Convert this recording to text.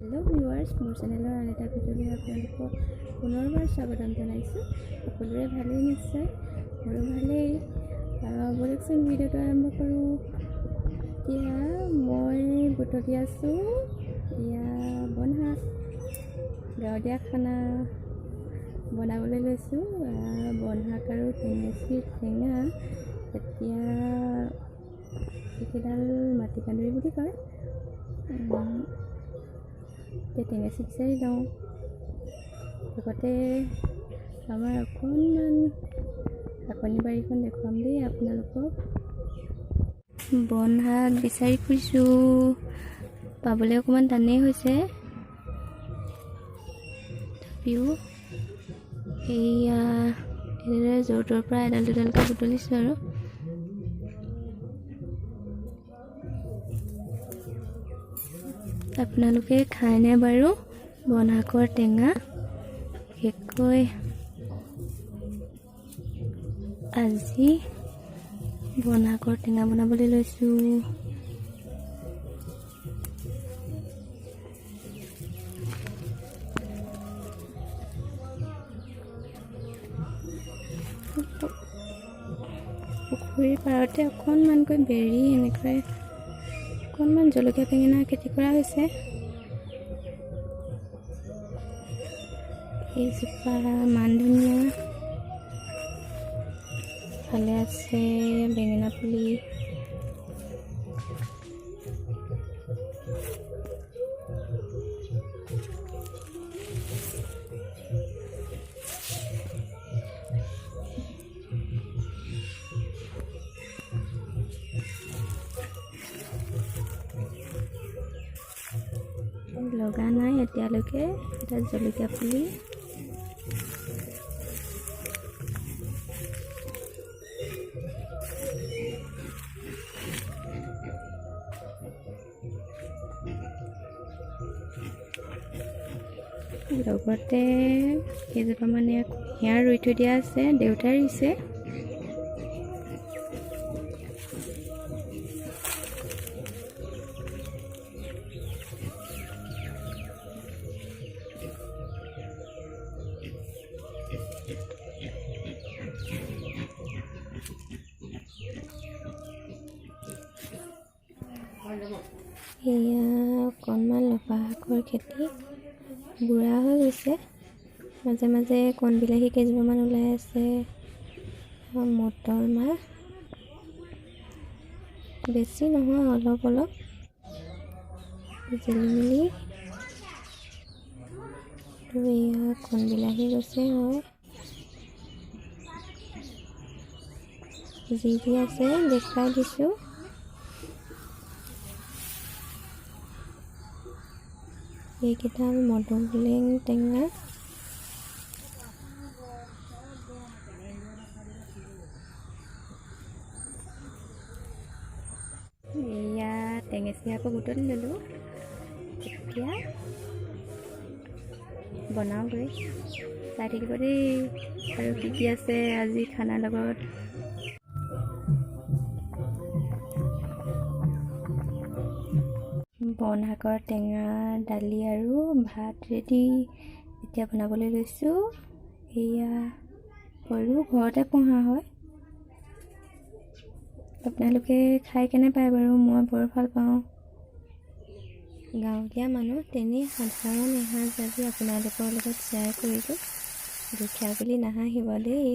Hello viewers मोर चेनेলৰ আন এটা ভিডিঅ'লৈ আপোনালোকক পুনৰবাৰ স্বাগতম জনাইছোঁ। সকলোৰে ভালেই নিশ্চয়, মোৰো ভালেই। বলকচোন ভিডিঅ'টো আৰম্ভ কৰোঁ। এতিয়া মই বুটলি আছোঁ এতিয়া বনশাক গাঁৱলীয়া খানা বনাবলৈ লৈছোঁ। বনশাক আৰু টেঙেচি টেঙা, এতিয়া এইকেইডাল মাটিকান্দুৰী বুলি কয়। টেঙেচি বিচাৰি লওঁ, লগতে আমাৰ অকণমান শাকনি বাৰীখন দেখুৱাম দেই আপোনালোকক। বনশাক বিচাৰি ফুৰিছোঁ, পাবলৈ অকণমান টানেই হৈছে, তথাপিও এইয়া এনেদৰে য'ৰ ত'ৰ পৰা এডাল দুডালকৈ বুটলিছোঁ আৰু। আপোনালোকে খায়নে বাৰু বনশাকৰ টেঙা? বিশেষকৈ আজি বনশাকৰ টেঙা বনাবলৈ লৈছোঁ। পুখুৰীৰ পাৰতে অকণমানকৈ বেৰি এনেকৈ অকণমান জলকীয়া বেঙেনা খেতি কৰা হৈছে। এইজোপা মান ধনিয়া, ভালে আছে বেঙেনা পুলি। লগা নাই এতিয়ালৈকে এটা জলকীয়া পুলি। লগতে কেইজোপা মানে কুঁহিয়াৰ ৰুই থৈ দিয়া আছে, দেউতাই ৰুইছে। এয়া অকণমান লফা শাকৰ খেতি বুঢ়া হৈ গৈছে, মাজে মাজে কণ বিলাহী কেইজোপামান ওলাই আছে। মটৰ মাহ বেছি নহয়, অলপ অলপ জিলি মেলি। এয়া কণ বিলাহী গছে হয়, যি যি আছে দেখাই দিছোঁ। এইকেইডাল মধুসোলেং টেঙা। এয়া টেঙেচি আকৌ বুটলি ল'লোঁ, এতিয়া বনাওঁগৈ। চাই থাকিব দেই আৰু কি কি আছে আজি খানাৰ লগত। বনশাকৰ টেঙা, দালি আৰু ভাত ৰেডি। এতিয়া বনাবলৈ লৈছোঁ। এয়া সৰু ঘৰতে পোহা হয়। আপোনালোকে খাই কেনে পায় বাৰু? মই বৰ ভাল পাওঁ। গাঁৱলীয়া মানুহ তেনেই সাধাৰণ এসাঁজ আজি আপোনালোকৰ লগত শ্বেয়াৰ কৰিলোঁ। দুখীয়া বুলি নাহাঁহিব দেই।